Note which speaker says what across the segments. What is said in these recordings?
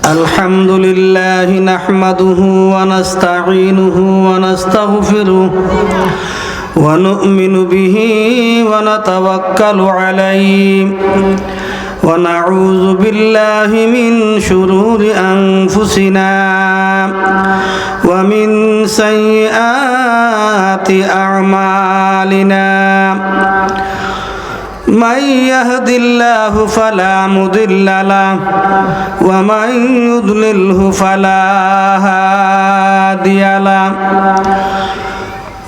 Speaker 1: الحمد لله نحمده ونستعينه ونستغفره ونؤمن به ونتوكل عليه ونعوذ بالله من شرور أنفسنا ومن سيئات أعمالنا من يهد الله فلا مضل له ومن يضلله فلا هادي له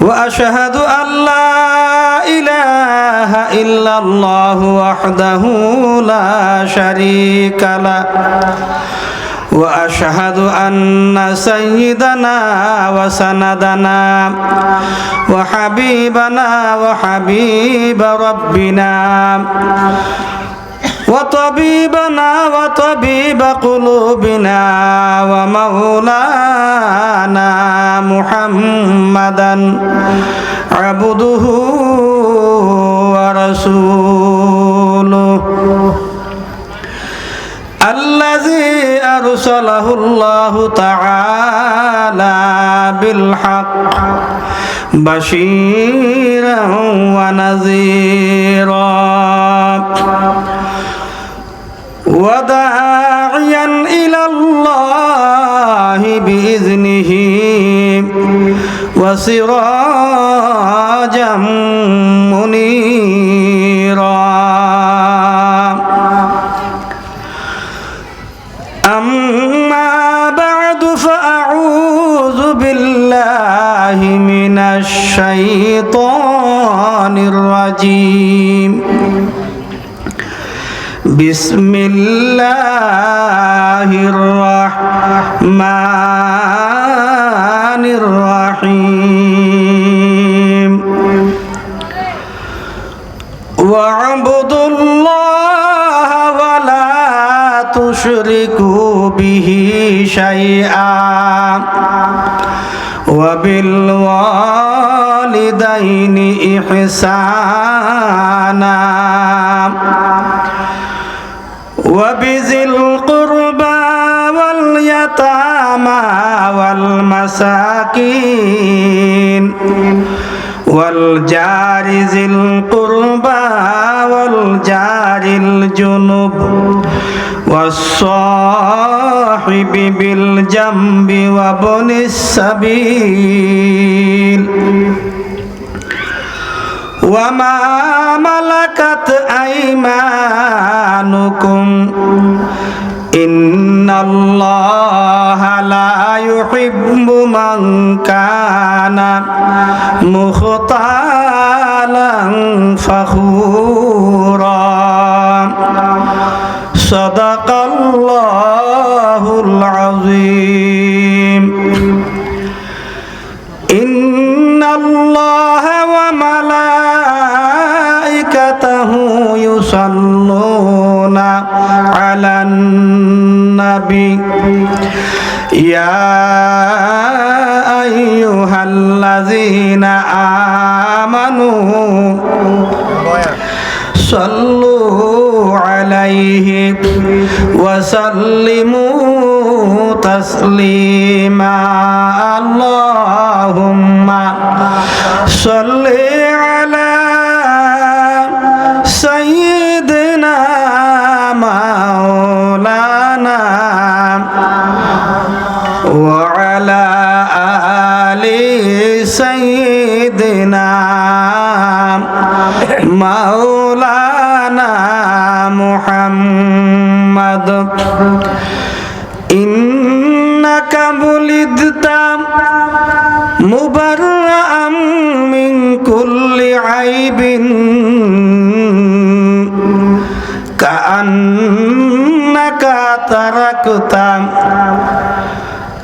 Speaker 1: وأشهد أن لا إله إلا الله وحده لا شريك له وأشهد أن سيدنا وسندنا وحبيبنا وحبيب ربنا وطبيبنا وطبيب قلوبنا ومولانا محمدا عبده ورسوله الذي أرسله الله تعالى بالحق بشيرا ونذيرا وداعيا إلى الله بإذنه وسراجا منيرا أما بعد فأعوذ بالله من الشيطان الرجيم بسم الله الرحمن الرحيم واعبدوا الله ولا تشركوا به شيئا وبالوالدين إحسانا وبذي القربى واليتامى والمساكين والجار ذي القربى والجار الجنب والصاحب بالجنب وابن السبيل وما ملكت أيمانكم إن الله لا يحب من كان مختالا فخورا صدق الله العظيم إن الله وملائكته يصلون على النبي يا أيها الذين آمنوا صلوا عليه وسلموا تسليما اللهم صل على سيدنا مولانا وعلى آل سيدنا مولانا محمد إنك ولدت مبرأ من كل عيب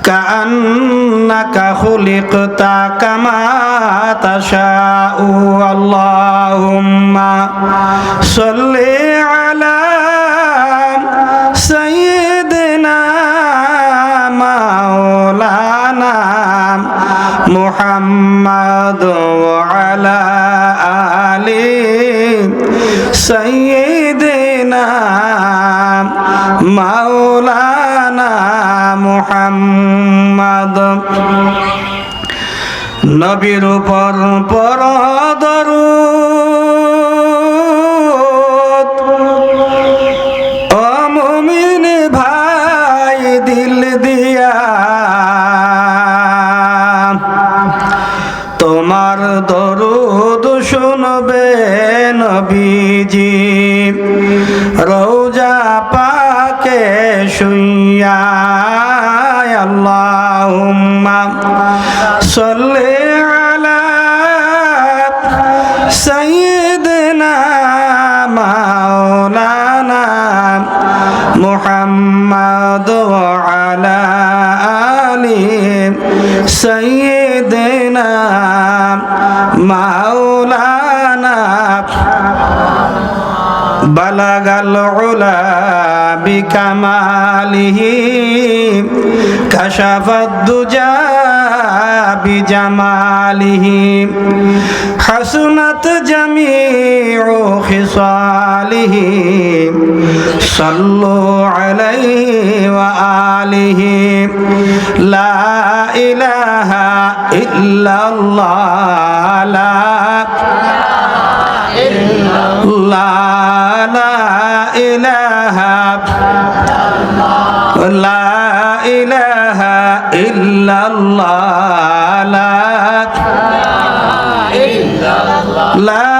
Speaker 1: كأنك خلقت كما تشاء اللهم صل على سيدنا مولانا محمد وعلى آل سيدنا মাওলানা মুহাম্মদ। নবীর উপর পর দরুদ, ও মুমিন ভাই দিল দিয়া তোমার দরুদ শুনবে নবীজি রওজা পাকে শুইয়া। আল্লাহুম্মা সাল্লি আলা সাইয়্যিদিনা মাওলানা মুহাম্মদ ওয়া আলা আলি সাইয়্যিদিনা মাওলানা। বালাগাল উলা বিকামালিহি কাশাফাদ দুজা বিজামালিহি হাসুনাত জামিউ খিসালিহি সাল্লু আলাইহি ওয়া আলিহি। লা ইলাহা ইল্লাল্লাহ, লা ইলাহা ইল্লাল্লাহ, লা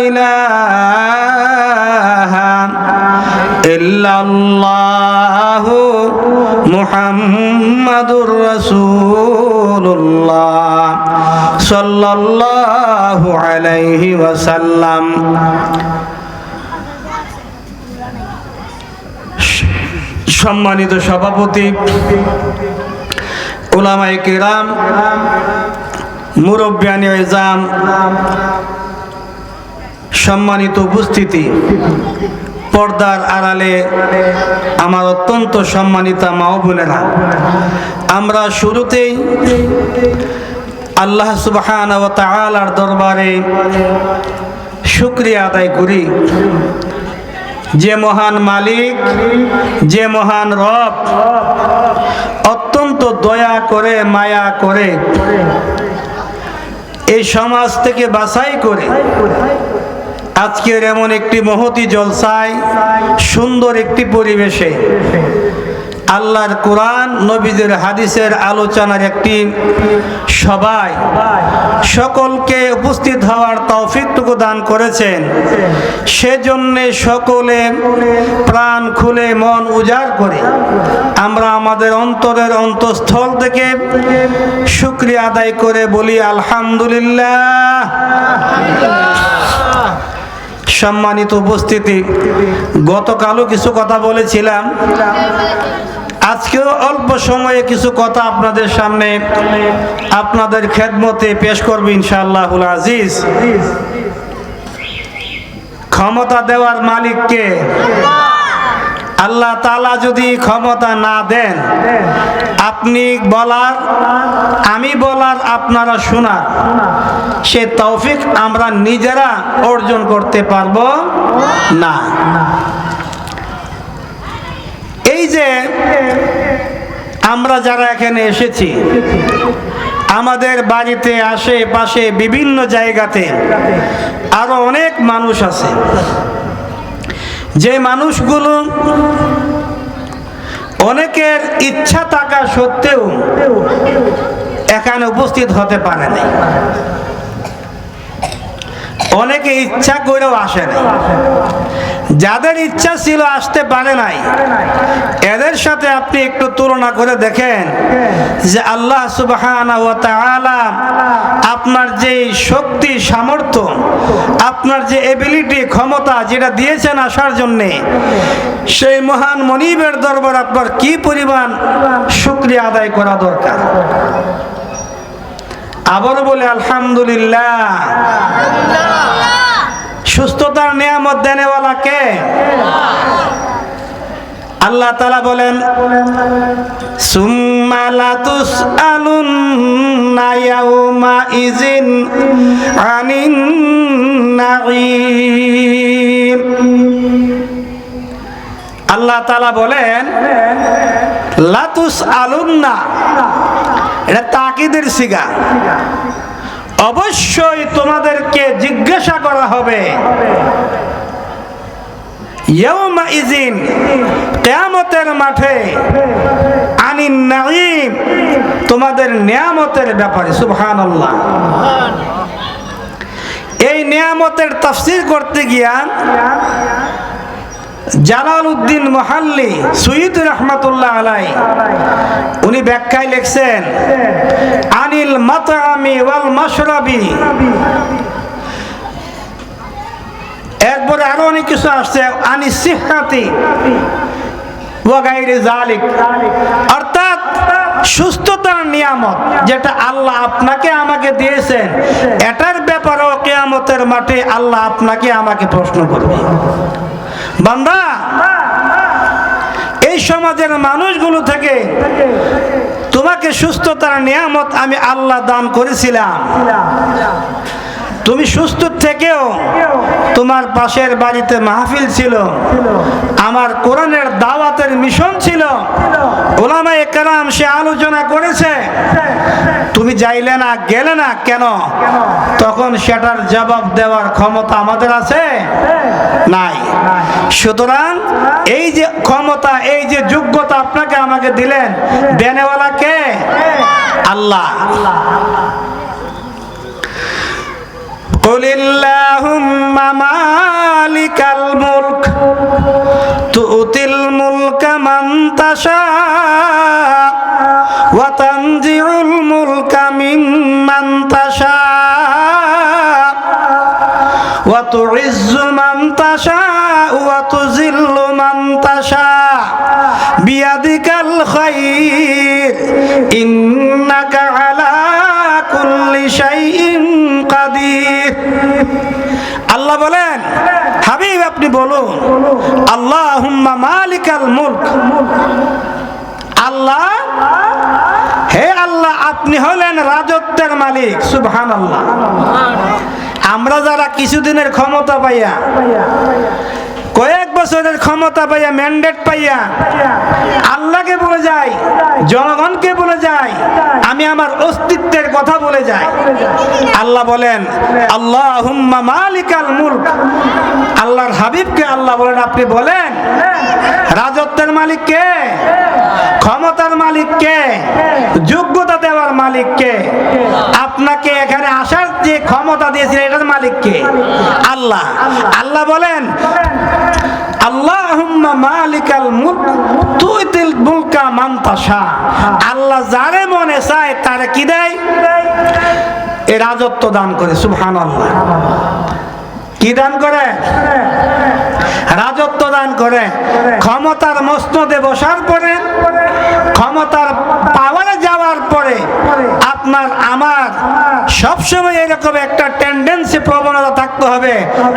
Speaker 1: ইলাহা ইল্লাল্লাহ মুহাম্মাদুর রাসূলুল্লাহ সাল্লাল্লাহু আলাইহি ওয়াসাল্লাম। সম্মানিত সভাপতি, উলামায়ে কেরাম, মুরব্বিয়ানে ইজাম, সম্মানিত উপস্থিতি, পর্দার আড়ালে আমার অত্যন্ত সম্মানিতা মা ও বোনেরা, আমরা শুরুতেই আল্লাহ সুবহানাহু ওয়া তাআলার দরবারে শুকরিয়া আদায় করি, যে মহান মালিক, যে মহান রব অত্যন্ত দয়া করে মায়া করে এই সমাজ থেকে বাছাই করে আজকের এমন একটি মহতি জলসায় সুন্দর একটি পরিবেশে আল্লাহর কোরআন নবীদের হাদিসের আলোচনার একটি সভায় সকলকে উপস্থিত হওয়ার তৌফিকটুকু দান করেছেন। সেজন্যে সকলে প্রাণ খুলে মন উজাড় করে আমরা আমাদের অন্তরের অন্তঃস্থল থেকে শুকরিয়া আদায় করে বলি আলহামদুলিল্লাহ। সম্মানিত উপস্থিতি, গতকালও কিছু কথা বলেছিলাম, আজকেও অল্প সময়ে কিছু কথা আপনাদের সামনে আপনাদের খেদমতে পেশ করব ইনশাআল্লাহুল আজিজ। ক্ষমতা দেওয়ার মালিককে আল্লাহ তাআলা যদি ক্ষমতা না দেন, আপনি বলার, আমি বলার, আপনারা শোনার, সে তৌফিক আমরা নিজেরা অর্জন করতে পারবো না। এই যে আমরা যারা এখানে এসেছি, আমাদের বাড়িতে আশেপাশে বিভিন্ন জায়গাতে আরো অনেক মানুষ আছে, যে মানুষগুলো অনেকের ইচ্ছা থাকা সত্ত্বেও এখানে উপস্থিত হতে পারে না, অনেকে ইচ্ছা করেও আসে নাই। যাদের ইচ্ছা ছিল আসতে পারে নাই, এদের সাথে আপনি একটু তুলনা করে দেখেন যে আল্লাহ সুবহানাহু ওয়া তাআলা আপনার যে শক্তি, সামর্থ্য, আপনার যে এবিলিটি, ক্ষমতা যেটা দিয়েছেন আসার জন্যে, সেই মহান মনিবের দরবার আপনার কি পরিমাণ শুকরিয়া আদায় করা দরকার। আবারও বলে আলহামদুলিল্লাহ। সুস্থতার নিয়ামত দেনেওয়ালা কে? আল্লাহ তাআলা বলেন, সুম্মা লা তুসআলুন্না ইয়াউমা ইযিন আনিন নাঈম। আল্লাহ তাআলা বলেন লাতুস আলুন্না, এটা তাকিদের সিগা, অবশ্যই তোমাদেরকে জিজ্ঞাসা করা হবে ইয়াউমা ইযিন, কিয়ামতের মাঠে, আনিন নাঈম, তোমাদের নিয়ামতের ব্যাপারে। সুবহানাল্লাহ। এই নিয়ামতের তাফসীর করতে গিয়া জালালউদ্দিন মুহাল্লি সুয়ুতি রাহমাতুল্লাহ আলাইহি উনি ব্যাখ্যায় লিখছেন আনিল মাতআমি ওয়াল মাশরাবি, এরপরে আরো অনেক কিছু আসছে, আনিস সিহহাতি ওয়া গায়রি যালিক, অর্থাৎ সুস্থতার নিয়ামত যেটা আল্লাহ আপনাকে আমাকে দিয়েছেন, এটার ব্যাপারেও কিয়ামতের মাঠে আল্লাহ আপনাকে আমাকে প্রশ্ন করবে। বান্দা, এই সমাজের মানুষগুলো থেকে তোমাকে সুস্থতার নিয়ামত আমি আল্লাহ দান করেছিলাম, তুমি সুস্থ থেকেও তোমার পাশের বাড়িতে মাহফিল ছিল, আমার কোরআনের দাওয়াতের মিশন ছিল, উলামায়ে কেরাম সে আলোচনা করেছে, তুমি যাইলে না, গেলে না কেন? তখন সেটার জবাব দেওয়ার ক্ষমতা আমাদের আছে? নাই। সুতরাং এই যে ক্ষমতা, এই যে যোগ্যতা আপনাকে আমাকে দিলেন, দেনেওয়ালা কে? আল্লাহ। কুলিল্লাহুম্মা মালিকাল মুলক তুতিল মুলকা মান তাশা ওয়া তানজিউল মুলকা মিম্মান তাশা ওয়া তুইজ্জু মান তাশা ওয়া তুযিল্লু মান তাশা বিয়াদিকাল খায়র ইন্নাকা আলা কুল্লি শাইইন কাদির। আল্লাহ বলেন, হাবিব আপনি বলুন, আল্লাহুম্মা মালিকাল মুলক, আল্লাহ, হে আল্লাহ আপনি হলেন রাজত্বের মালিক। সুবহানাল্লাহ। আমরা যারা কিছুদিনের ক্ষমতা পাইয়া, কয়েক বছরের ক্ষমতা পাইয়া, ম্যান্ডেট পাইয়া আল্লাহকে বলে যাই, জনগণকে বলে যাই, আমি আমার অস্তিত্বের কথা বলে যাই। আল্লাহ বলেন আল্লাহুম্মা মালিকাল মুলক, আল্লাহর হাবিবকে আল্লাহ বলেন আপনি বলেন রাজত্বের মালিক কে? ক্ষমতার মালিক কে? যোগ্যতা দেওয়ার মালিক কে? আপনাকে এখানে আসার যে ক্ষমতা দিয়েছিলেন এটার মালিক কে? আল্লাহ। আল্লাহ বলেন আল্লাহুম্মা মালিকাল মুলক তুতিল মুলকা মান তাশা, আল্লাহ যারে মনে চায় তারে কি দেয়? এই রাজত্ব দান করে। সুবহানাল্লাহ। কি দান করে? রাজত্ব দান করে। ক্ষমতার মসনদে বসার পরে, ক্ষমতার পাওয়ারে যাওয়ার পরে আপনার আমার সবসময় এরকম একটা টেন্ডেন্সি, প্রবণতা থাকতে হবে,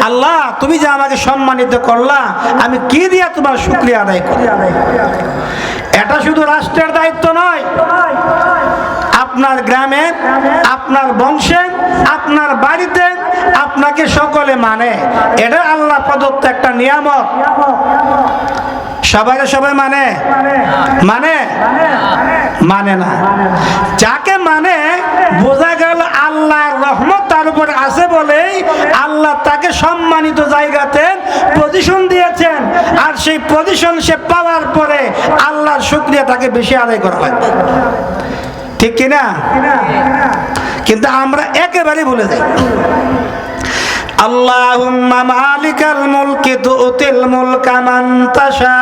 Speaker 1: আল্লাহ তুমি যে আমাকে সম্মানিত করলা, আমি কি দিয়া তোমার শুকরিয়া আদায় করি। এটা শুধু রাষ্ট্রের দায়িত্ব নয়, আপনার গ্রামে, আপনার বংশে, আপনার বাড়িতে আপনাকে সকলে মানে, এটা আল্লাহ প্রদত্ত একটা নিয়ামত। সবাই সবাই মানে? মানে মানে না। যাকে মানে বোঝা গেল আল্লাহর রহমত তার উপরে আছে বলেই আল্লাহ তাকে সম্মানিত জায়গাতে পজিশন দিয়েছেন, আর সেই পজিশন সে পাওয়ার পরে আল্লাহর শুকরিয়া তাকে বেশি আদায় করা লাগবে। ঠিক কিনা? কিন্তু আমরা একেবারে ভুলে যাই। আল্লাহুম্মা মালিকাল মুলকি তুতিল মুলকা মান তাশা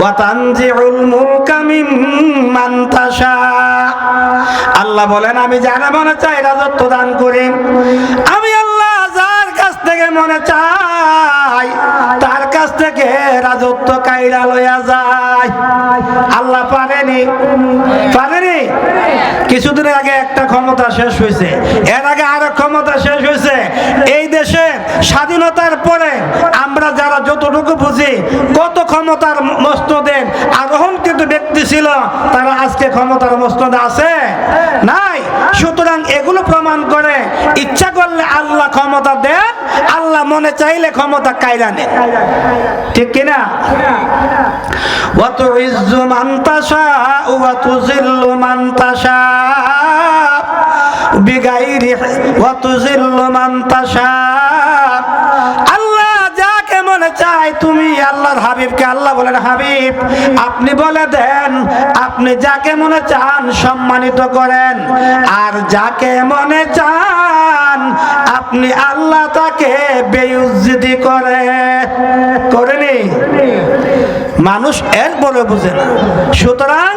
Speaker 1: ওয়া তানজিউল মুলকা মিম্মান তাশা। আল্লাহ বলেন আমি যার মনে চাই রাজত্ব দান করি। আমি আল্লাহ যার কাছ থেকে মনে চাই তার কাছ থেকে রাজত্ব কাইরা লইয়া যায়। আল্লাহ পারেনি? পারেনি? কিছুদিন আগে একটা ক্ষমতা শেষ হয়েছে, এর আগে আরো ক্ষমতা শেষ হয়েছে। এই দেশে স্বাধীনতার পরে আমরা যারা যতটুকু বুঝি, কত ক্ষমতার মসনদে আরোহণ কিন্তু ব্যক্তি ছিল, তারা আজকে ক্ষমতার মসনদে আছে? নাই। সুতরাং এগুলো প্রমাণ করে ইচ্ছা করলে আল্লাহ ক্ষমতা দেন, আল্লাহ আল্লাহ মনে চাইলে ক্ষমতা কায়রা নেন, ঠিক কিনা? ওয়া তুইজ্জু মান তাশা ওয়া তুযিল্লু মান তাশা বিগাইরি ওয়া তুযিল্লু মান তাশা। আল্লাহ যাকে মনে চায়, তুমি আল্লাহর হাবিবকে আল্লাহ বলেন, হাবিব আপনি বলে দেন, আপনি যাকে মনে চান সম্মানিত করেন, আর যাকে মনে চান আপনি আল্লাহ তাকে বেইজ্জতি করেনি। মানুষ এরপরে বুঝে না। সুতরাং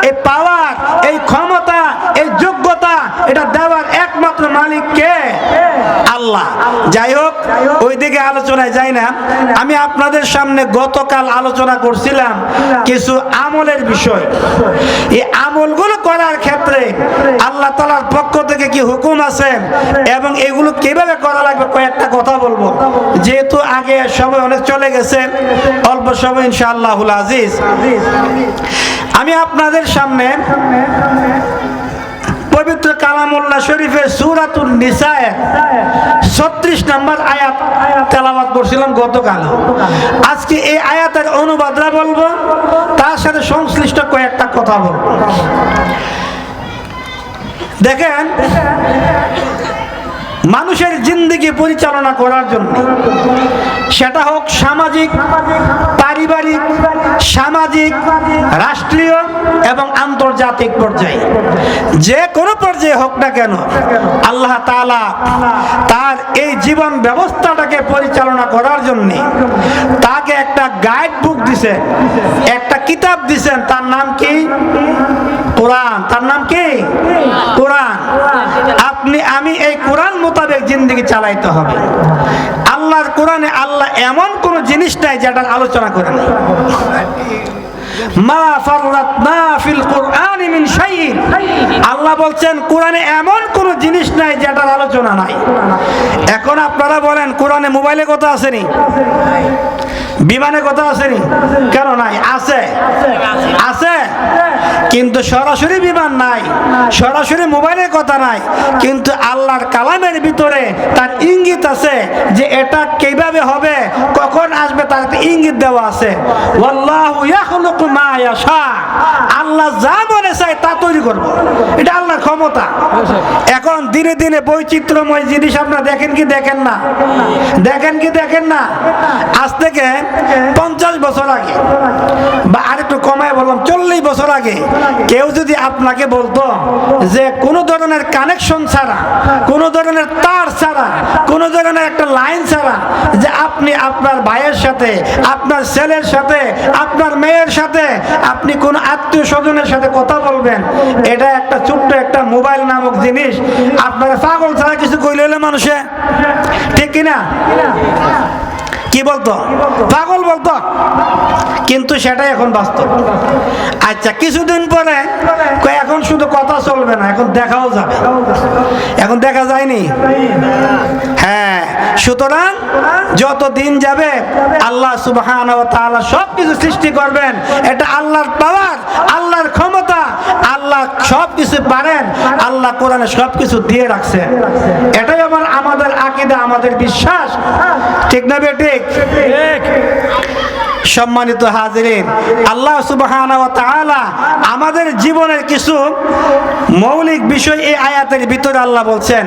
Speaker 1: এই পাওয়ার, এই ক্ষমতা, এই যোগ্যতা এটা দেওয়ার একমাত্র মালিক কে? আল্লাহ। যাই হোক, ওই দিকে আলোচনায় যাই না। আমি আপনাদের সামনে গতকাল আলোচনা করছিলাম কিছু আমলের বিষয়। এই আমলগুলো করার ক্ষেত্রে আল্লাহ তাআলার পক্ষ থেকে কি হুকুম আছে এবং এগুলো কিভাবে করা লাগবে কয়েকটা কথা বলবো। যেহেতু আগে সময় অনেক চলে গেছে, অল্প সময় ইনশাআল্লাহুল আজিজ আমি আপনাদের সামনে পবিত্র কালামুল্লাহ শরীফের সূরাতুন নিসায়ের 36 নম্বর আয়াত তেলাওয়াত করছিলাম গতকাল। আজকে এই আয়াতের অনুবাদটা বলবো, তার সাথে সংশ্লিষ্ট কয়েকটা কথা বলবো। দেখেন, মানুষের জিন্দেগি পরিচালনা করার জন্য, সেটা হোক সামাজিক, পারিবারিক, সামাজিক, রাষ্ট্রীয় এবং আন্তর্জাতিক পর্যায়ে, যে কোনো পর্যায়ে হোক না কেন, আল্লাহ তাআলা তার এই জীবন ব্যবস্থাটাকে পরিচালনা করার জন্য তাকে একটা গাইড বুক দিছেন, একটা কিতাব দিছেন। তার নাম কি? কোরআন। তার নাম কি? কোরআন। আপনি আমি এই কোরআন মোতাবেক জিন্দেগি চালাইতে হবে। আল্লাহর কোরআনে আল্লাহ এমন কোন জিনিস নাই যেটার আলোচনা করে নাই। মা ফাররাতনা ফিল কুরআনি মিন শাইইন। আল্লাহ বলছেন কোরআনে এমন কোন জিনিস নাই যেটার আলোচনা নাই। এখন আপনারা বলেন, কোরআনে মোবাইলে কথা আসেনি? বিমানে কথা আসেনি? কেন নাই? আছে, আছে, কিন্তু সরাসরি বিমান নাই, সরাসরি মোবাইলের কথা নাই, কিন্তু আল্লাহর কালামের ভিতরে তার ইঙ্গিত আছে যে এটা কিভাবে হবে, কখন আসবে, তার একটা ইঙ্গিত দেওয়া আছে। ওয়াল্লাহু ইয়াখলুকু মা ইয়াশা। আল্লাহ যা মনে চায় তা তৈরি করবে, এটা আল্লাহর ক্ষমতা। এখন দিনে দিনে বৈচিত্র্যময় জিনিস আপনারা দেখেন কি দেখেন না? দেখেন কি দেখেন না? আজ থেকে 50 বছর আগে, বা আরেকটু কমায় বললাম 40 বছর আগে, কেউ যদি আপনাকে বলতো যে কোন ধরনের কানেকশন ছাড়া, কোন ধরনের তার ছাড়া, কোন ধরনের একটা লাইন ছাড়া যে আপনি আপনার ভাইয়ের সাথে, আপনার ছেলের সাথে, আপনার মেয়ের সাথে, আপনি কোন আত্মীয় স্বজনের সাথে কথা বলবেন, এটা একটা ছোট্ট একটা মোবাইল নামক জিনিস, আপনারা পাগল ছাড়া কিছু কইলে হলে মানুষে, ঠিক কিনা? কি বলতো? পাগল বলতো। কিন্তু সেটাই এখন বাস্তব। আচ্ছা, কিছুদিন পরে এখন শুধু কথা চলবে না, এখন দেখাও যাবে। এখন দেখা যায়নি? হ্যাঁ। সুতরাং যত দিন যাবে আল্লাহ সুবহানাহু ওয়া তাআলা সবকিছু সৃষ্টি করবেন। এটা আল্লাহর পাওয়ার, আল্লাহর ক্ষমতা। আল্লাহ সবকিছু পারেন, আল্লাহ কোরআনে সবকিছু দিয়ে রাখছেন। এটাই আমাদের আকীদা, আমাদের বিশ্বাস, ঠিক না বেঠিক? ঠিক। সম্মানিত হাজিরিন, আল্লাহ সুবহানাহু ওয়া তাআলা আমাদের জীবনের কিছু মৌলিক বিষয় এই আয়াতের ভিতরে আল্লাহ বলছেন,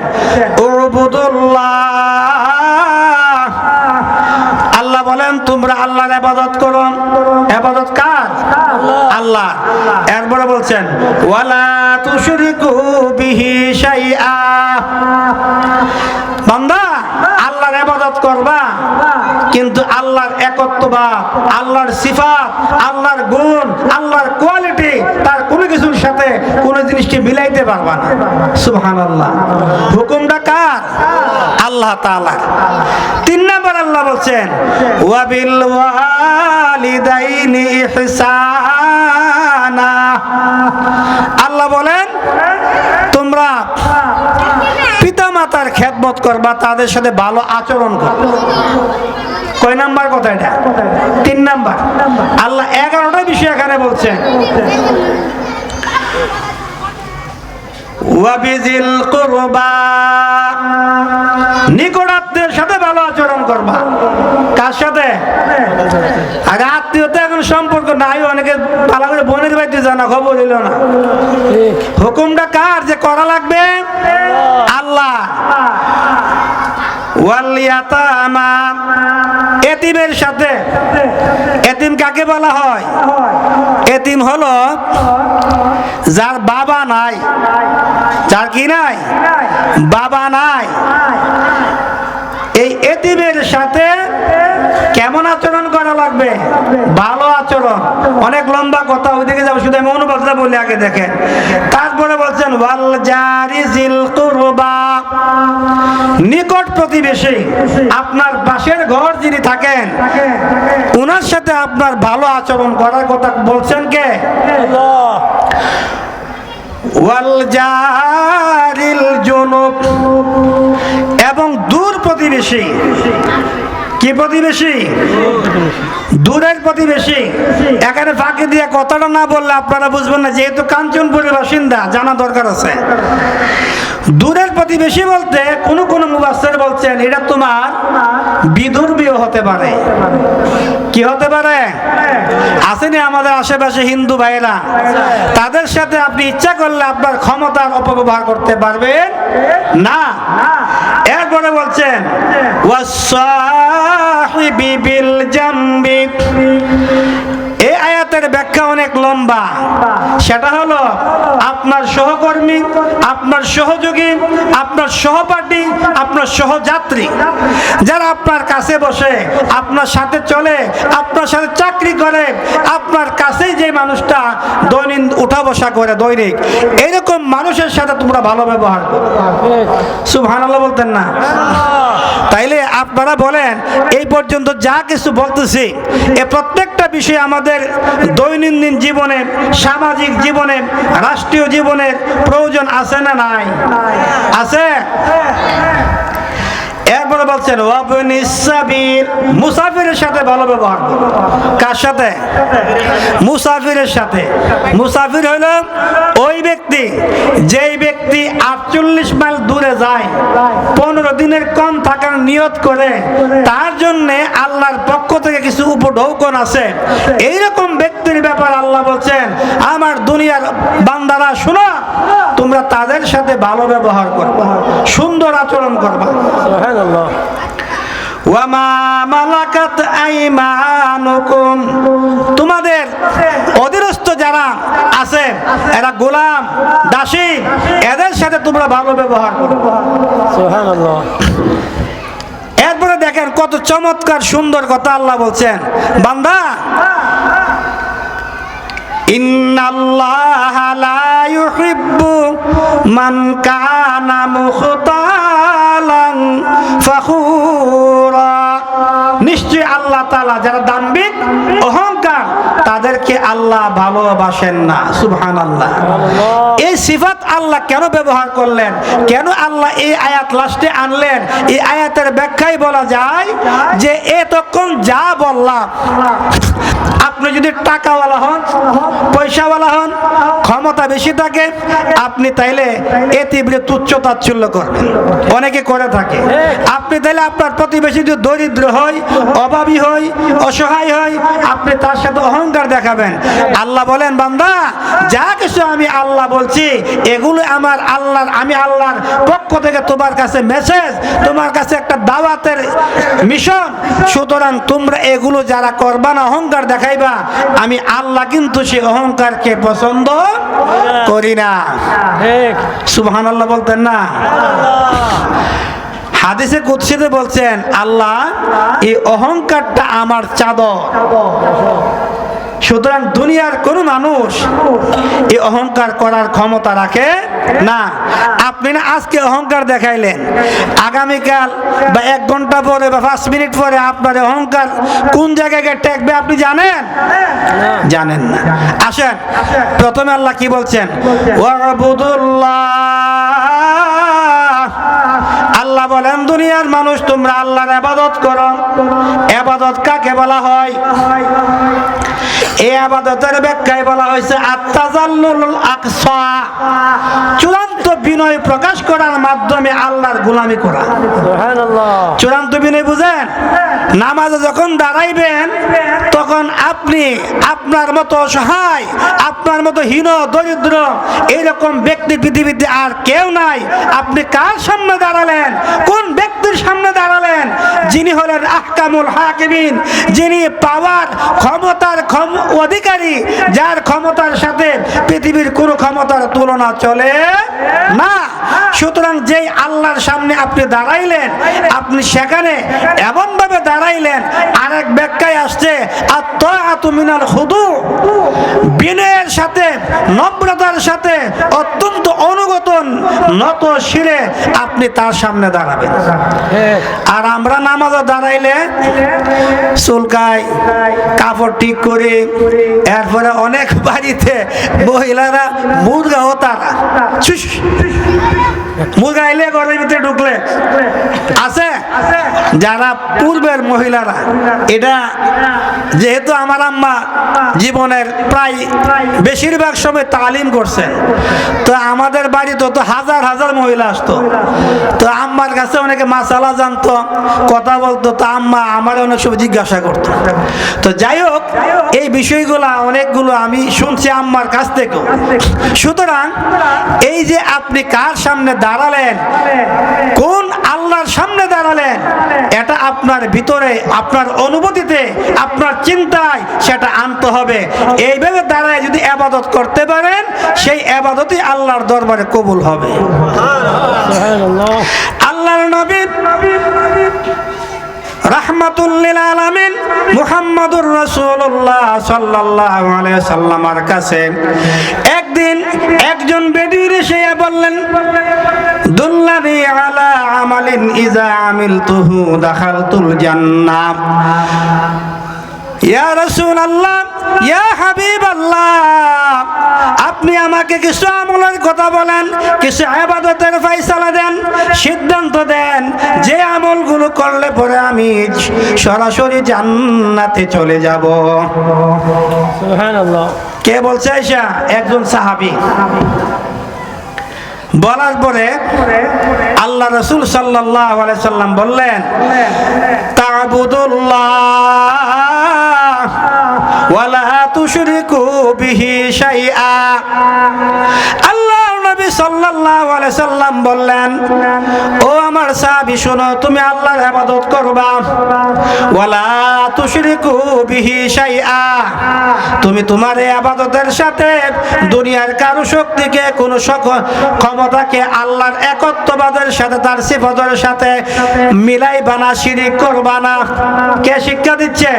Speaker 1: উবুদুল্লাহ। আল্লাহ বলেন তোমরা আল্লাহর ইবাদত করো। ইবাদত কার? আল্লাহ। এরপরে বলছেন ওয়ালা তুশরিকু বিহি শাইআ। বান্দা আল্লাহর ইবাদত করবা, কিন্তু আল্লাহর একত্ববাদ, আল্লাহর সিফাত, আল্লাহর গুণ, আল্লাহর কোয়ালিটি, তার কোনো কিছুর সাথে কোনো জিনিসকে মিলাইতে পারবা না। সুবহানাল্লাহ। হুকুমটা কার? আল্লাহ তাআলা। 3 নম্বর আল্লাহ বলছেন ওয়া বিল ওয়ালিদাইনি ইহসানা। আল্লাহ বলেন তোমরা পিতামাতার খেদমত করবা, তাদের সাথে ভালো আচরণ করবা। কয় নাম্বার কথা এটা? 3 নাম্বার। আল্লাহ 11টা বিষয় এখানে বলছেন। ওয়াবিজিল কুরবা, নিকট আত্মীয়ের সাথে ভালো আচরণ করবা। কার সাথে? আর আত্মীয়তা এখন সম্পর্ক নাই, অনেকে ভালো করে বোনের বাড়িতে জানা খবর হইল না। হুকুমটা কার যে করা লাগবে? আল্লাহ। ওয়াল ইয়াতামা, এতিমের সাথে। এতিম কাকে বলা হয়? এতিম হলো যার বাবা নাই, যার কি নাই? বাবা নাই। এই এতিমের সাথে কেমন আচরণ করা লাগবে? ভালো আচরণ। অনেক লম্বা কথা, ওইদিকে যাবো, শুধু আমি অনুবাদটা বলে আগে দেখেন। তারপরে বলছেন ওয়াল জারি জিল কুরবা, নিকট প্রতিবেশী, আপনার পাশের ঘর যিনি থাকেন ওনার সাথে আপনার ভালো আচরণ করার কথা বলছেন কে? আল্লাহ। ওয়াল জারিল জুনুব, এবং দূর প্রতিবেশী। কি প্রতিবেশী? দূরের প্রতিবেশী। এখানে ফাঁকি দিয়ে কথাটা না বললে আপনারা বুঝবেন না, যেহেতু কাঞ্চনপুরের বাসিন্দা জানা দরকার আছে। দূরের প্রতিবেশী বলতে কোন কোন মুফাসসির বলছেন এটা তোমার বিধর্মীয় হতে পারে। কি হতে পারে? আসেনি আমাদের আশেপাশে হিন্দু ভাইরা, তাদের সাথে আপনি ইচ্ছা করলে আপনার ক্ষমতার অপব্যবহার করতে পারবেন না। এরপরে বলছেন ওয়াসসাহিবি বিল জামবি, এই আয়াতের ব্যাখ্যা অনেক লম্বা। সেটা হলো আপনার সহকর্মী, আপনার সহযোগী, আপনার সহপাঠী, আপনার সহযাত্রী, যারা আপনার কাছে বসে, আপনার সাথে চলে, আপনার সাথে চাকরি করে, আপনার কাছেই যে মানুষটা দৈনিক উঠা বসা করে দৈনিক, এইরকম মানুষের সাথে তোমরা ভালো ব্যবহার করো। সুবহানাল্লাহ বলতেন না? তাইলে আপনারা বলেন এই পর্যন্ত যা কিছু বলতেছি এ প্রত্যেকটা বিষয় আমাদের দৈনন্দিন জীবনে, সামাজিক জীবনে, রাষ্ট্রীয় জীবনের প্রয়োজন আছে না নাই? আছে। এরপরে বলছেন ওয়াবনিস সাবিল, মুসাফিরের সাথে ভালো ব্যবহার করো। কার সাথে? মুসাফিরের সাথে। মুসাফির হইল ওই ব্যক্তি যেই ব্যক্তি 48 মাইল দূরে যায়, 15 দিনের কম থাকার নিয়ত করে, তার জন্য আল্লাহর পক্ষ থেকে কিছু উপঢৌকন আছে। এইরকম ব্যক্তির ব্যাপারে আল্লাহ বলছেন আমার দুনিয়ার বান্দারা শোনো, তোমরা তাদের সাথে ভালো ব্যবহার করবা, সুন্দর আচরণ করবা। সুবহানাল্লাহ। ওয়ামা মালাকাত আইমানুকুম, তোমাদের অধীনস্থ যারা আছে, এরা গোলাম, দাসী, এদের সাথে তোমরা ভালো ব্যবহার করো। সুবহানাল্লাহ। এরপরে দেখেন কত চমৎকার সুন্দর কথা আল্লাহ বলছেন, বান্দা ইন্নাল্লাহা লা ইউহিব্বু মান কানা মুখতালান ফাখুরা, নিশ্চয় আল্লাহ তাআলা যারা দাম্ভিক, অহংকার, তাদেরকে আল্লাহ ভালোবাসেন না। সুবহানাল্লাহ। এই সিফাত আল্লাহ কেন ব্যবহার করলেন? কেন আল্লাহ এই আয়াত লাস্টে আনলেন? এই আয়াতের ব্যাখ্যায় বলা যায় যে এতক্ষণ যা বললাম, আপনি যদি টাকাওয়ালা হন, পয়সাওয়ালা হন, ক্ষমতা বেশি থাকে, আপনি তাইলে এতিমরে তুচ্ছ তাচ্ছিল্য করবেন, অনেকে করে থাকে। আপনি তাইলে আপনার প্রতিবেশী যদি দরিদ্র হয়, অভাবী হয়, অসহায় হয়, আপনি তার সাথে অহংকার দেখাবেন। আল্লাহ বলেন বান্দা যা কিছু আমি আল্লাহ বলছি এগুলো আমার আল্লাহর, আমি আল্লাহর পক্ষ থেকে তোমার কাছে মেসেজ, তোমার কাছে একটা দাওয়াতের মিশন। সুতরাং তোমরা এগুলো যারা করবা না, অহংকার দেখাইবা, আমি আল্লাহ কিন্তু সেই অহংকারকে পছন্দ করি না। সুবহানাল্লাহ বলতেন না? হাদিসে কুদসিতে বলছেন আল্লাহ এই অহংকারটা আমার চাদর। সুতরাং দুনিয়ার কোন মানুষ এই অহংকার করার ক্ষমতা রাখে না। আপনি না আজকে অহংকার দেখাইলেন, আগামীকাল বা 1 ঘন্টা পরে বা 5 মিনিট পরে আপনার অহংকার কোন জায়গায় টেকবে আপনি জানেন? জানেন না। আসেন প্রথমে আল্লাহ কি বলছেন, ওয়াবুদুল্লাহ, আল্লাহ বলেন দুনিয়ার মানুষ তোমরা আল্লাহর ইবাদত করো। ইবাদত কাকে বলা হয়? এই ইবাদতের ব্যাখ্যায় বলা হয়েছে আত-তাজাল্লুল আকসা, চূড়ান্ত বিনয় প্রকাশ করার মাধ্যমে আল্লাহর গোলামি করা। চূড়ান্ত বিনয় বুঝেন? নামাজে যখন দাঁড়াইবেন তখন আপনি আপনার মতো অসহায়, আপনার মতো হীন দরিদ্র এইরকম ব্যক্তি পৃথিবীতে আর কেউ নাই। আপনি কার সামনে দাঁড়ালেন? কোন ব্যক্তির সামনে দাঁড়ালেন? যিনি হলেন আহকামুল হাকিমিন, যিনি পাওয়ার ক্ষমতার অধিকারী, যার ক্ষমতার সাথে পৃথিবীর কোনো ক্ষমতার তুলনা চলে না। সুতরাং যেই আল্লাহর সামনে আপনি দাঁড়াইলেন, আপনি সেখানে এমন ভাবে দাঁড়াইলেন, আরেক ব্যাখ্যায় আসছে আত-তাআতু মিনাল খুদু, বিনয়ের সাথে, নম্রতার সাথে, অত্যন্ত অনুগত নত শিরে আপনি তার সামনে দাঁড়াবেন। আর আমরা নামাজে দাঁড়াইলে চুলকায়, কাপড় ঠিক করে, এরপরে অনেক বাড়িতে মহিলারা মুরগাও তারা মুরগা এলে ঘরের ভিতরে ঢুকলে আছে। যারা পূর্বের মহিলারা, এটা যেহেতু আমার আম্মা জীবনের প্রায় বেশিরভাগ সময় তালিম করছেন, তো আমাদের বাড়িতে তো হাজার হাজার মহিলা আসতো। তো আম্মার কাছে অনেকে মাসালা জানতো, কথা বলতো, তো আম্মা আমার অনেক সময় জিজ্ঞাসা করতো। তো যাই হোক, এই বিষয়গুলো অনেকগুলো আমি শুনছি আম্মার কাছ থেকেও। সুতরাং এই যে আপনি কার সামনে দাঁড়ালেন, কোন আল্লাহর সামনে দাঁড়ালেন, এটা আপনার ভিতরে, আপনার অনুভূতিতে, আপনার চিন্তায় সেটা আনতে হবে। এইভাবে দাঁড়ায় যদি ইবাদত করতে পারেন, সেই ইবাদতই আল্লাহর দরবারে কবুল হবে। আল্লাহর নবী রাহমাতুল লিল আলামিন মুহাম্মাদুর রাসূলুল্লাহ সাল্লাল্লাহু আলাইহি সাল্লামের কাছে একদিন একজন বেদুইন এসে বললেন, দুল্লানি আলা আমালিন ইজা আমিলতুহু দাখালতুল জান্নাহ। ইয়া রাসূলুল্লাহ, ইয়া হাবিবাল্লাহ, আপনি আমাকে কিছু আমলের কথা বলেন, কিছু ইবাদতের ফয়সালা দেন, সিদ্ধান্ত দেন, যে আমলগুলো করলে পরে আমি সরাসরি জান্নাতে চলে যাব। সুবহানাল্লাহ। কে বলছে? আয়েশা, একজন সাহাবী। বলার পরে আল্লাহ রাসূল সাল্লাল্লাহু আলাইহি সাল্লাম বললেন, তা'বুদুল্লাহ ওয়ালা তুশরিকু বিহি শাইআ। আল্লাহর নবী সাল্লাল্লাহু আলাইহি সাল্লাম বললেন, ও আমার সাহাবী শোনো, তুমি আল্লাহর ইবাদত করবা, ওয়ালা তুশরিকু বিহি শাইআ, তুমি তোমার এই ইবাদতের সাথে দুনিয়ার কারো শক্তিকে, কোনো ক্ষমতাকে আল্লাহর একত্ববাদের সাথে, তার সিফাতের সাথে মিলাইবা না, শিরিক করবা না। কে শিক্ষা দিচ্ছে?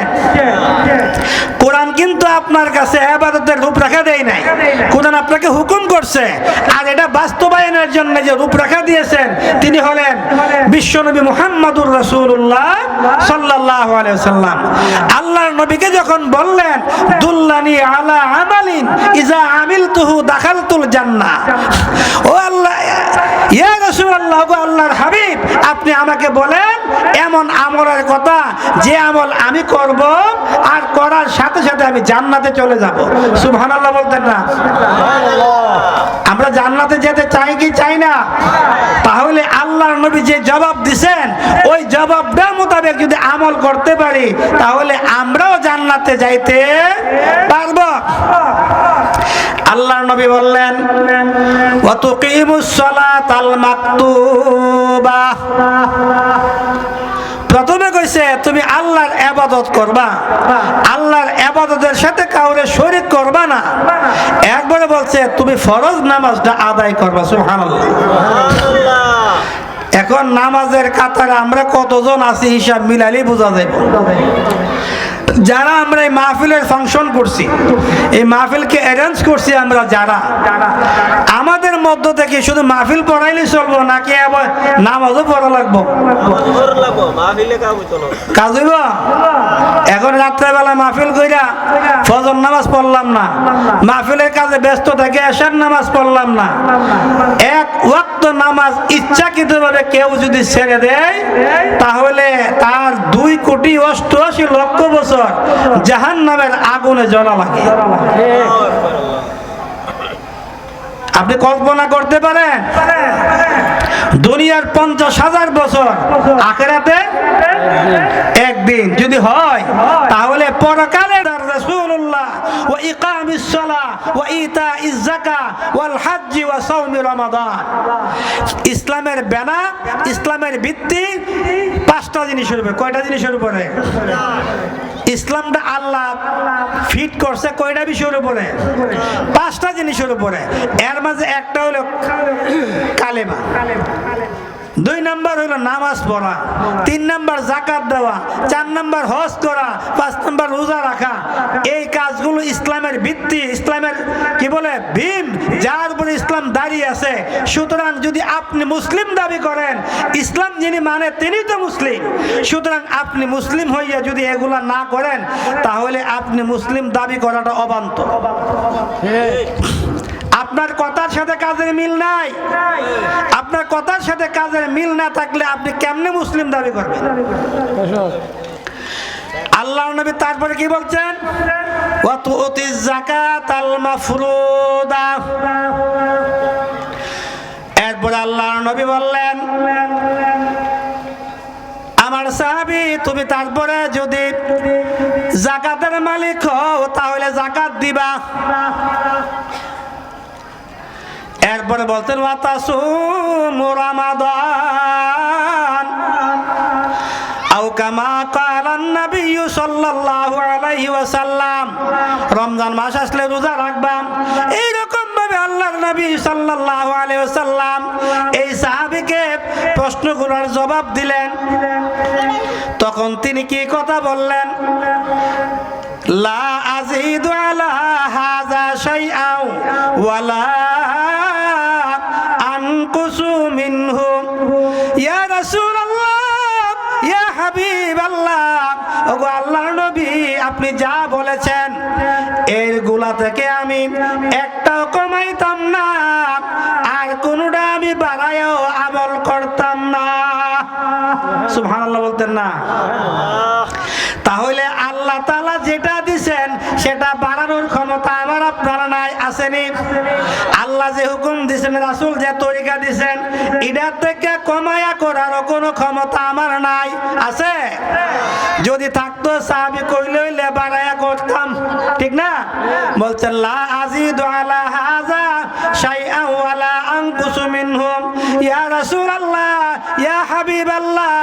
Speaker 1: কোরআন কিন্তু আপনার কাছে ইবাদতের রূপরেখা দেয় নাই, কোরআন আপনাকে হুকুম করছে। আর এটা বাস্তবায়নের জন্য যে রূপরেখা দিয়েছেন, তিনি হলেন বিশ্বনবী মুহাম্মাদুর রাসূলুল্লাহ সাল্লাল্লাহু আলাইহি ওয়াসাল্লাম। আল্লাহর নবীকে যখন বললেন, দুল্লানি আলা আমালিন ইজা আমিলতুহু দাখালতুল জান্নাহ, ও আল্লাহ, ইয়া রাসূলুল্লাহ, গো আল্লাহর হাবিব, আপনি আমাকে বলেন এমন আমলের কথা, যে আমল আমি করব আর করার সাথে সাথে আমি জান্নাতে চলে যাব। সুবহানাল্লাহ বলতেন না? আমরা জান্নাতে যেতে চাই কি চাই না? তাহলে আল্লাহর নবী যে জবাব দিবেন, ওই জবাবটা মোতাবেক যদি আমল করতে পারি, তাহলে আমরাও জান্নাতে যাইতে পারব। আল্লাহর নবী বললেন, ওয়া তুকিমুস সালাতাল মাকতুবা। প্রথমে কইছে তুমি আল্লাহর ইবাদত করবা, আল্লাহর ইবাদতের সাথে কাউরে শরীক করবা না। একবারে বলছে তুমি ফরজ নামাজটা আদায় করবা। সুবহানাল্লাহ। এখন নামাজের কাতারে আমরা কতজন আছি হিসাব মিলালেই বোঝা যাবে। যারা আমরা এই মাহফিলের ফাংশন করছি, এই মাহফিলকে অ্যারেঞ্জ করছি আমরা, যারা আমাদের মধ্য থেকে শুধু মাহফিল পড়াইলে চলবো নাকি আবার নামাজও পড়া লাগবো? কাজ হইব? এখন রাত্রেবেলা মাহফিল কইরা ফজর নামাজ পড়লাম না, মাহফিলের কাজে ব্যস্ত থেকে এশার নামাজ পড়লাম না, এক ওয়াক্ত নামাজ ইচ্ছাকৃতভাবে কেউ যদি ছেড়ে দেয়, তাহলে তার 2,88,00,000 বছর জাহান্নামের আগুনে জ্বলা লাগে। আপনি কল্পনা করতে পারেন দুনিয়ার 50,000 বছর, আখিরাতে একদিন যদি হয়, তাহলে পরকালে রাসূলুল্লাহ ওয়া ইকামিস সালাহ ওয়া ইতাইজ যাকাত ওয়াল হজ্জ ওয়া সাওমি রমাদান, ইসলামের ব্যানা, ইসলামের ভিত্তি 5টা জিনিসের উপরে। কয়টা জিনিসের উপরে? ইসলামটা আল্লাহ ফিট করছে কয়টা বিষয়ের উপরে? 5টা জিনিসের উপরে। এর মাঝে একটা হলো কালেমা, 2 নাম্বার হলো নামাজ পড়া, 3 নাম্বার যাকাত দেওয়া, 4 নাম্বার হজ করা, 5 নাম্বার রোজা রাখা। এই কাজগুলো ইসলামের ভিত্তি, ইসলামের কি বলে ভীম, যার উপরে ইসলাম দাঁড়িয়ে আছে। সুতরাং যদি আপনি মুসলিম দাবি করেন, ইসলাম যিনি মানে তিনি তো মুসলিম। সুতরাং আপনি মুসলিম হইয়া যদি এগুলা না করেন, তাহলে আপনি মুসলিম দাবি করাটা অবান্তর। আপনার কথার সাথে কাজের মিল নাই। আপনার কথার সাথে কাজের মিল না থাকলে আপনি কেমনে মুসলিম দাবি করবেন? আল্লাহর নবী তারপরে কি বলছেন? ওয়া তুতিজ যাকাতাল মাফরুদা। এরপরে আল্লাহর নবী বললেন, আমার সাহাবী, তুমি তারপরে যদি যাকাতের মালিক হও, তাহলে যাকাত দিবা। এরপরে বলতেন ওয়া তাসুমু রমাদান আও কামা ক্বালান নবী সাল্লাল্লাহু আলাইহি ওয়াসাল্লাম, রমজান মাস আসলে রোজা রাখবা। এইরকম ভাবে আল্লাহর নবী সাল্লাল্লাহু আলাইহি ওয়াসাল্লাম এই সাহাবীকে প্রশ্নগুলোর জবাব দিলেন। তখন তিনি কি কথা বললেন? লা আযীদু আলা হাযা শাইআন ওয়ালা আনকুসু মিনহু ইয়া রাসূলুল্লাহ ইয়া হাবিবাল্লাহ। ওগো আল্লাহর নবী, আপনি যা বলেছেন এরগুলা থেকে আমি একটাও কমাইতাম না, আর কোনটা আমি বাড়ায়ও আমল করতাম না। সুবহানাল্লাহ বলতেন না? তাহলে আল্লাহ তাআলা যেটা দিবেন সেটা বাড়ানোর ক্ষমতা আমার আপনার নাই, আসেনি? আল্লাহ যে হুকুম দিবেন, রাসূল যে তরিকা দিবেন, এটা থেকে কমায়া করার কোনো ক্ষমতা আমার নাই, আছে? যদি থাকতো সাহাবী কইলে বাড়ায়া করতাম, ঠিক না? বলছেন লা আযীদু আলা হাযা শাইআন ওয়ালা আনকুসু মিনহু ইয়া রাসূলুল্লাহ ইয়া হাবিবাল্লাহ,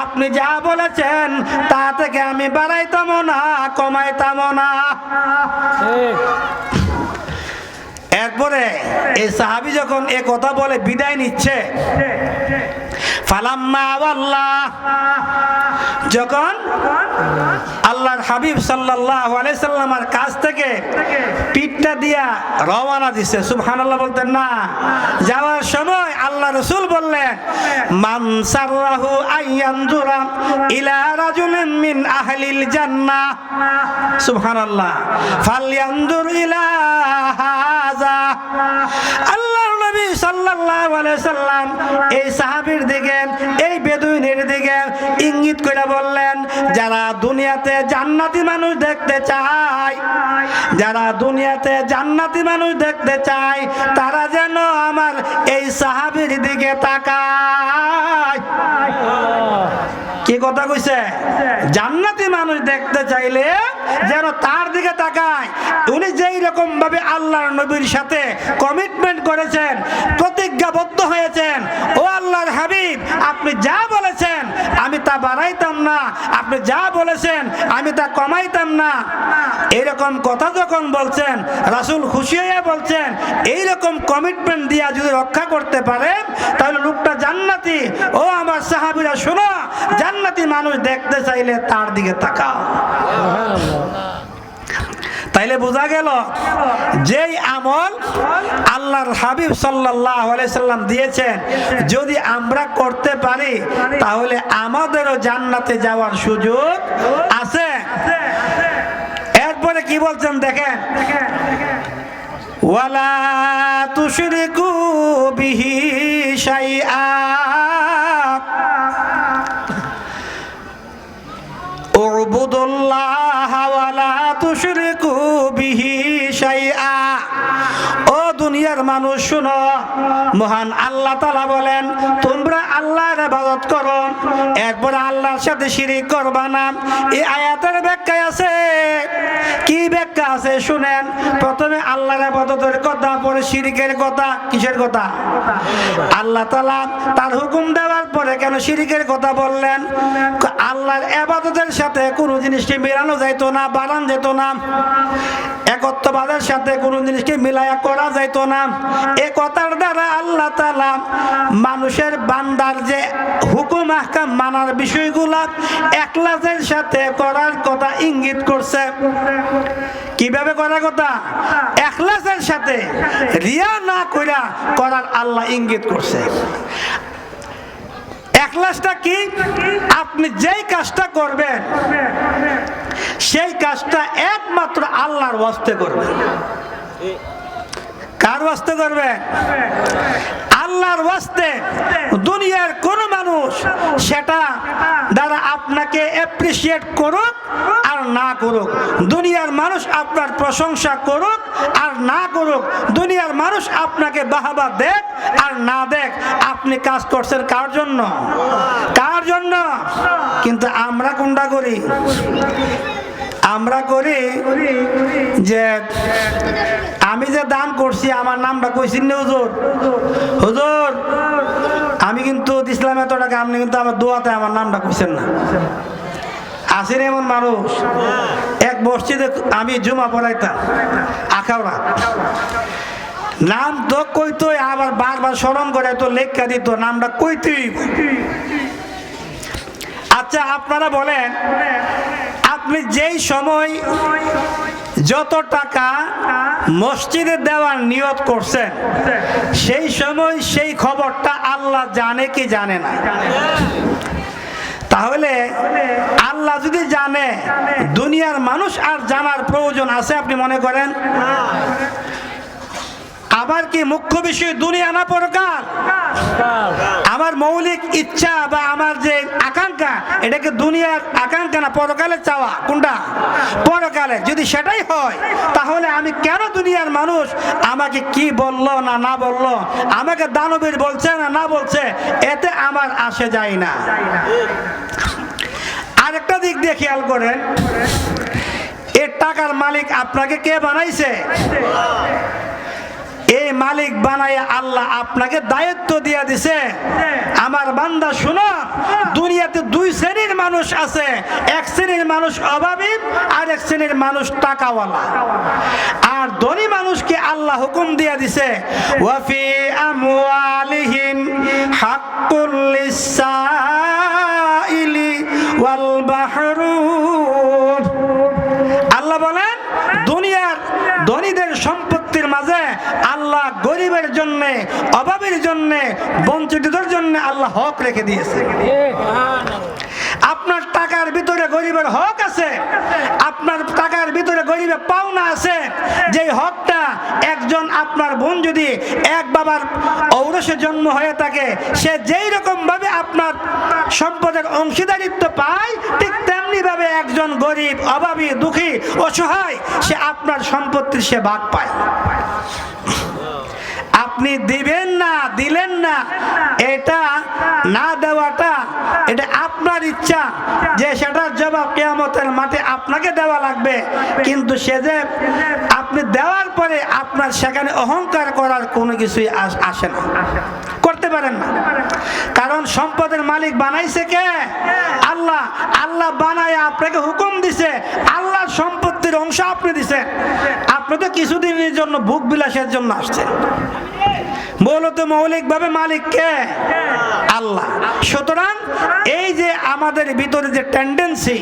Speaker 1: আপনি যা বলেছেন তা থেকে আমি বাড়াইতামও না কমাইতামও না। এরপরে এই সাহাবী যখন এ কথা বলে বিদায় নিচ্ছে, ফালাম্মা ওয়াল্লাহ, যখন আল্লাহর হাবিব সাল্লাল্লাহু আলাইহি সাল্লামের কাছ থেকে পিঠটা দিয়া রওনা দিছে, সুবহানাল্লাহ বলতেন না? যাওয়ার সময় আল্লাহ রাসূল বললেন, মান সাররাহু আইয়ানজুরা ইলা রাজুলিন মিন আহলিল জান্নাহ, সুবহানাল্লাহ, ফালয়ানজুর ইলা হাযা। আল্লাহর নবী সাল্লাল্লাহু আলাইহি সাল্লাম এই সাহাবীর দিকে, এই বেদুইনের দিকে ইঙ্গিত করে বললেন, যারা দুনিয়াতে জান্নাতি মানুষ দেখতে চায়, যারা দুনিয়াতে জান্নাতি মানুষ দেখতে চায়, তারা যেন আমার এই সাহাবীর দিকে তাকায়। কি কথা কইছে? জান্নাতি মানুষ দেখতে চাইলে যেন তার দিকে তাকায়। উনি যেই রকম ভাবে আল্লাহর নবীর সাথে কমিটমেন্ট করেছেন, প্রতিজ্ঞাবদ্ধ হয়েছেন, ও আল্লাহর হাবিব, আপনি যা বলেছেন আমি তা বাড়াইতাম না, আপনি যা বলেছেন আমি তা কমাইতাম না, এইরকম কথা যখন বলছেন, রাসূল খুশি হয়ে বলছেন, এইরকম কমিটমেন্ট দিয়া যদি রক্ষা করতে পারেন তাহলে লোকটা জান্নাতি। ও আমার সাহাবীরা শোনো, জান্নাতি মানুষ দেখতে চাইলে তার দিকে তাকাও। তাইলে বোঝা গেল যেই আমল আল্লাহর হাবিব সাল্লাল্লাহু আলাইহি সাল্লাম দিয়েছেন, যদি আমরা করতে পারি তাহলে আমাদেরও জান্নাতে যাওয়ার সুযোগ আছে। এরপরে কি বলছেন দেখেন, ওয়ালা তুশরিকু বিহি শাইআ উবুদুল্লাহ ওয়ালা তুশরিকু বিহি শাইআ। ও দুনিয়ার দুনিয়ার মানুষ শুনো, মহান আল্লাহ তাআলা বলেন তোমরা আল্লাহর ইবাদত করো, এরপর আল্লাহর সাথে শিরিক করবা না। এই আয়াতের ব্যাখ্যা আছে, কি ব্যাখ্যা আছে শুনেন। প্রথমে আল্লাহর ইবাদতের কথা, পরে শিরিকের কথা। কিসের কথা? আল্লাহ তাআলা তার হুকুম দেওয়ার পরে কেন শিরিকের কথা বললেন? আল্লাহর ইবাদতের সাথে কোনো জিনিসকে মেলানো যাইতো না, বানানো যেত না, একত্ববাদের সাথে কোনো জিনিসকে মিলায়া করা যাইতো না। এই কথার দ্বারা আল্লাহ তাআলা মানুষের বান্দার যে হুকুম আহকাম মানার বিষয়গুলা ইখলাসের সাথে করার কথা ইঙ্গিত করছে। কিভাবে করার কথা? ইখলাসের সাথে, রিয়া না কইরা করার আল্লাহ ইঙ্গিত করছে। ইখলাসটা কি? আপনি যেই কাজটা করবেন সেই কাজটা একমাত্র আল্লাহর ওয়াস্তে করবেন। কার ওয়াস্তে করবেন? আল্লাহর ওয়াস্তে। দুনিয়ার কোন মানুষ সেটা দ্বারা আপনাকে অ্যাপ্রিশিয়েট করুক আর না করুক, দুনিয়ার মানুষ আপনার প্রশংসা করুক আর না করুক, দুনিয়ার মানুষ আপনাকে বাহবা দেখ আর না দেখ, আপনি কাজ করছেন কার জন্য? কার জন্য? কিন্তু আমরা কোনটা করি? আমরা করি যে আমি যে দান করছি আমার নামটা কইছেন না হুজুর, হুজুর আমি কিন্তু দিছিলাম এত টাকা, আপনি কিন্তু আমার দোয়াতে আমার নামটা কইছেন না। আসেন এমন মানুষ। এক মসজিদে আমি জুমা পড়াইতাম, আখাউড়া, নাম তো কইতই, আবার বারবার স্মরণ করে তো লেখা দিত, নামটা কইতেই। আচ্ছা আপনারা বলেন, আপনি যেই সময় যত টাকা মসজিদে দেওয়ার নিয়ত করছেন সেই সময় সেই খবরটা আল্লাহ জানে কি জানে না? তাহলে আল্লাহ যদি জানে, দুনিয়ার মানুষ আর জানার প্রয়োজন আছে আপনি মনে করেন? আবার কি মুখ্য বিষয় দুনিয়া না পরকাল? আমার মৌলিক ইচ্ছা বা আমার যে আকাঙ্ক্ষা, এটাকে দুনিয়ার আকাঙ্ক্ষা না পরকালে চাওয়া? কোনটা? পরকালে। যদি সেটাই হয় তাহলে আমি কেন দুনিয়ার মানুষ আমাকে কি বললো না না বললো, আমাকে দানবীর বলছে না না বলছে, এতে আমার আসে যায় না। আরেকটা দিক দিয়ে খেয়াল করেন, এই টাকার মালিক আপনাকে কে বানাইছে? এই মালিক বানায় আল্লাহ আপনাকে দায়িত্ব দিয়ে দিছে, আমার বান্দা শুনো, দুনিয়াতে দুই শ্রেণীর মানুষ আছে, এক শ্রেণীর মানুষ অভাবী আর এক শ্রেণীর মানুষ টাকাওয়ালা। আর ধনী মানুষকে আল্লাহ হুকুম দিয়ে দিছে, ওয়াফি আমওয়ালিহিম হাক্কুল লিসাইলি ওয়াল মাহরুম। আল্লাহ বলেন দুনিয়ার ধনীদের সম্পত্তির মাঝে আল্লাহ গরিবের জন্য, অভাবের জন্য, বঞ্চিতদের জন্য আল্লাহ হক রেখে দিয়েছে। আপনার টাকার ভিতরে গরিবের হক আছে, আপনার টাকার ভিতরে গরিবের পাওনা আছে। যে হকটা একজন আপনার বোন যদি এক বাবার ঔরসে জন্ম হয়ে থাকে, সে যেই রকম ভাবে আপনার সম্পদের অংশীদারিত্ব পায়, ঠিক তেমনি ভাবে একজন গরিব, অভাবী, দুঃখী, অসহায় সে আপনার সম্পত্তির সে ভাগ পায়। আপনি দিবেন না, দিলেন না, এটা না দেওয়াটা এটা আপনার ইচ্ছা, যে সেটার জবাব কিয়ামতের মাঠে আপনাকে দেওয়া লাগবে। কিন্তু সে যে আপনি দেওয়ার পরে আপনার সেখানে অহংকার করার কোনো কিছুই আসে না, করতে পারেন না। কারণ সম্পদের মালিক বানাইছে কে? আল্লাহ। আল্লাহ বানায় আপনাকে হুকুম দিছে, আল্লাহর সম্পত্তির অংশ আপনি দিছেন। আপনি তো কিছুদিনের জন্য ভোগ বিলাসের জন্য আসছেন, মূলত মৌলিক ভাবে মালিক কে? আল্লাহ। সুতরাং এই যে আমাদের ভিতরে যে টেন্ডেন্সি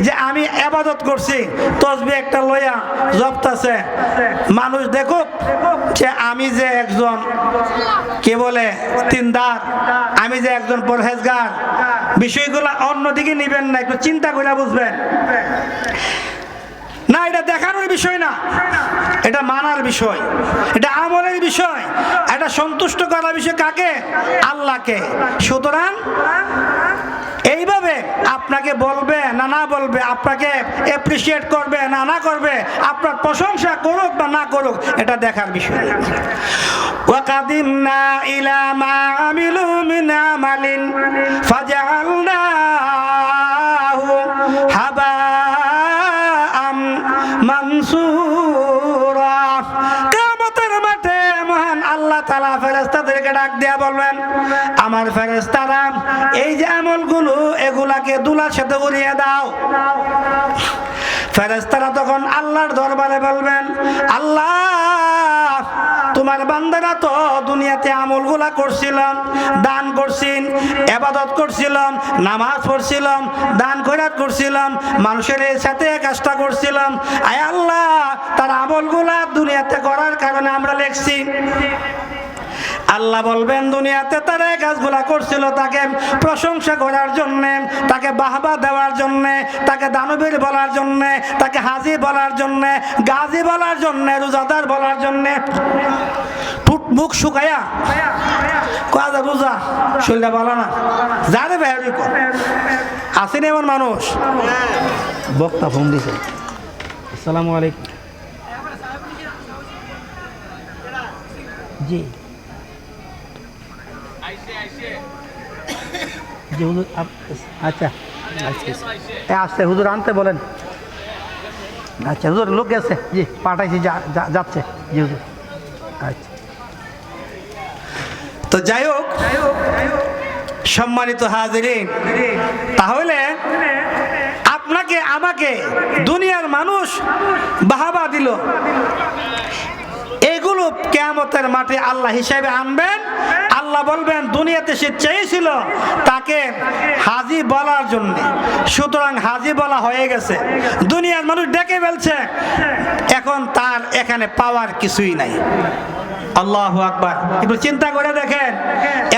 Speaker 1: যে আমি ইবাদত করছি, তসবিহ একটা লইয়া জপতাছে, মানুষ দেখুক যে আমি যে একজন কে বলে তিনদার, আমি যে একজন পরহেজগার, বিষয়গুলো অন্যদিকে নিবেন না, একটু চিন্তা করে বুঝবেন না। এটা দেখানোর বিষয় না, এটা মানার বিষয়, এটা আমলের বিষয়, এটা সন্তুষ্ট করার বিষয় কাকে? আল্লাহকে। সুতরাং এইভাবে আপনাকে বলবে না না বলবে, আপনাকে অ্যাপ্রিশিয়েট করবে না না করবে, আপনার প্রশংসা করুক বা না করুক, এটা দেখার বিষয়। وقدمنا إلى ما عملوا من عمل فجعلناه هباء منثورا কিয়ামতের মাঠে মহান আল্লাহ তাআলা ফেরেশতাদেরকে ডাক দিয়া বলবেন, আমার ফেরেশতারা এই যে আমলগুলো এগুলাকে দুলার সাথে উড়িয়ে দাও। ফেরেশতারা তখন আল্লাহর দরবারে বলবেন, আল্লাহ তোমার বান্দারা তো দুনিয়াতে আমলগুলা করছিলাম, দান করছিলাম, ইবাদত করছিলাম, নামাজ পড়ছিলাম, দান খয়রাত করছিলাম, মানুষের সাথে কাজটা করছিলাম। আয় আল্লাহ, তার আমলগুলা দুনিয়াতে করার কারণে আমরা লেখছি। আল্লাহ বলবেন, দুনিয়াতে তারা এই কাজগুলা করছিল তাকে প্রশংসা করার জন্য, তাকে বাহবা দেওয়ার জন্য, তাকে দানবীর বলার জন্য, তাকে হাজি বলার জন্য, গাজী বলার জন্য, রোজাদার বলার জন্য। মুখ শুকায়া কাজা রোজা শরীরটা বলা না জানে ভাই আসেন এমন মানুষ। বক্তা ফোন দিছে, আসসালামু আলাইকুম। জি জি হুজুর, আচ্ছা আসছে হুজুর আনতে বলেন। আচ্ছা হুজুর লোক গেছে, জি পাঠাইছি, যাচ্ছে। জি হুজুর, আচ্ছা। তো যাই হোক সম্মানিত হাজিরিন, তাহলে আপনাকে আমাকে দুনিয়ার মানুষ বাহাবা দিল, এগুলো কিয়ামতের মাঠে আল্লাহ হিসাবে আনবেন। আল্লাহ বলবেন, দুনিয়াতে সে চেয়েছিল তাকে হাজি বলার জন্য, সুতরাং হাজি বলা হয়ে গেছে, দুনিয়ার মানুষ ডেকে ফেলছে, এখন তার এখানে পাওয়ার কিছুই নাই। আল্লাহু আকবার। একটু চিন্তা করে দেখেন,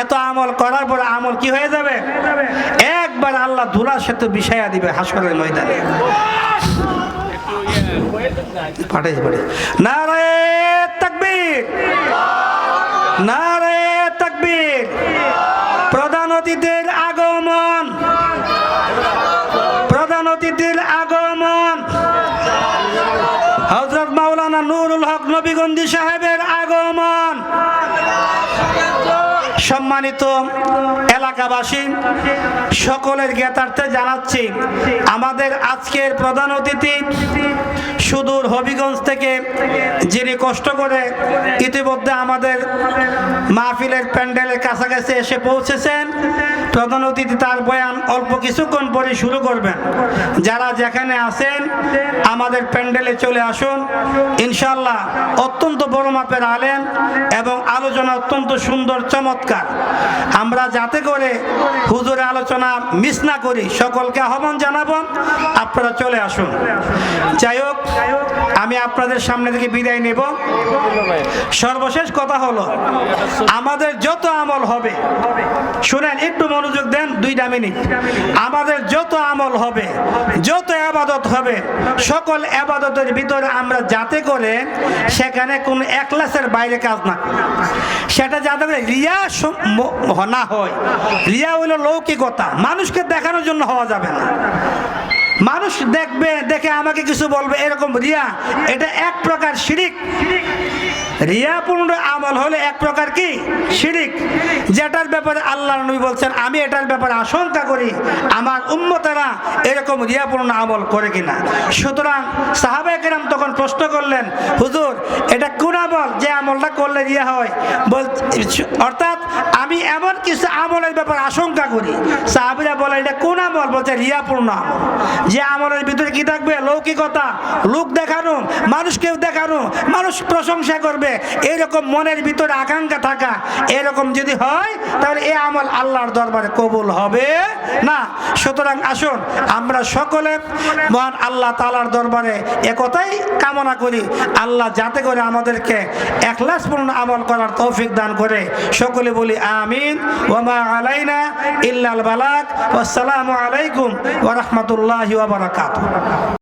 Speaker 1: এত আমল করার পর আমল কি হয়ে যাবে? একবার আল্লাহ ধুলার সাথে বিষয়া দিবে হাসরের ময়দানে। নারে তাকবীর, নারে তাকবীর। প্রধান অতিথির আগমন, প্রধান অতিথির আগমন। হযরত মাওলানা নুরুল হক নবীগঞ্জি সাহেবের আগমন। সম্মানিত এলাকাবাসী, সকলের জ্ঞাতার্থে জানাচ্ছি, আমাদের আজকের প্রধান অতিথি সুদূর হবিগঞ্জ থেকে, যিনি কষ্ট করে ইতিমধ্যে আমাদের মাহফিলের প্যান্ডেলের কাছাকাছি এসে পৌঁছেছেন। প্রধান অতিথি তার বয়ান অল্প কিছুক্ষণ পরে শুরু করবেন। যারা যেখানে আছেন আমাদের প্যান্ডেলে চলে আসুন। ইনশাআল্লাহ অত্যন্ত বড় মাপের আলেম এবং আলোচনা অত্যন্ত সুন্দর, চমৎকার। আমরা যাতে করে হুজুরের আলোচনা মিস না করি, সকলকে আহ্বান জানাবো, আপনারা চলে আসুন। যাই হোক, আমি আপনাদের সামনে থেকে বিদায় নেব। সর্বশেষ কথা হলো, আমাদের যত আমল হবে, শুনেন একটু মনোযোগ দেন, 2 মিনিট। আমাদের যত আমল হবে, যত ইবাদত হবে, সকল ইবাদতের ভিতরে আমরা যাতে করে সেখানে কোন ইখলাসের বাইরে কাজ না করি, সেটা যাতে করে রিয়া না হয়। রিয়া হইল লৌকিকতা, মানুষকে দেখানোর জন্য হওয়া যাবে না। মানুষ দেখবে, দেখে আমাকে কিছু বলবে, এরকম রিয়া, এটা এক প্রকার শিরিক। রিয়াপূর্ণ আমল হলে এক প্রকার কি শিরিক, যেটার ব্যাপারে আল্লাহর নবী বলছেন, আমি এটার ব্যাপারে আশঙ্কা করি আমার উম্মতেরা এরকম রিয়াপূর্ণ আমল করে কিনা। সুতরাং সাহাবায়ে কেরাম তখন প্রশ্ন করলেন, হুজুর এটা কোন আমল যে আমলটা করলে রিয়া হয়? অর্থাৎ আমি এমন কিছু আমলের ব্যাপারে আশঙ্কা করি। সাহাবীরা বলে, এটা কোন আমল? বলছে রিয়াপূর্ণ আমল, যে আমলের ভিতরে কি থাকবে? লৌকিকতা, লোক দেখানো, মানুষকেও দেখানো, মানুষ প্রশংসা করবে, এরকম মনের ভিতরে আকাঙ্ক্ষা থাকা, এরকম যদি হয় তাহলে এই আমল আল্লাহর দরবারে কবুল হবে না। সুতরাং আসুন আমরা সকলে মহান আল্লাহ তাআলার দরবারে একথাই কামনা করি, আল্লাহ যাতে করে আমাদেরকে ইখলাসপূর্ণ আমল করার তৌফিক দান করে। সকলে বলি আমিন। ওয়া মা আলাইনা ইল্লাল বালাগ। আসসালামু আলাইকুম ওয়া রাহমাতুল্লাহি ওয়া বারাকাতুহু।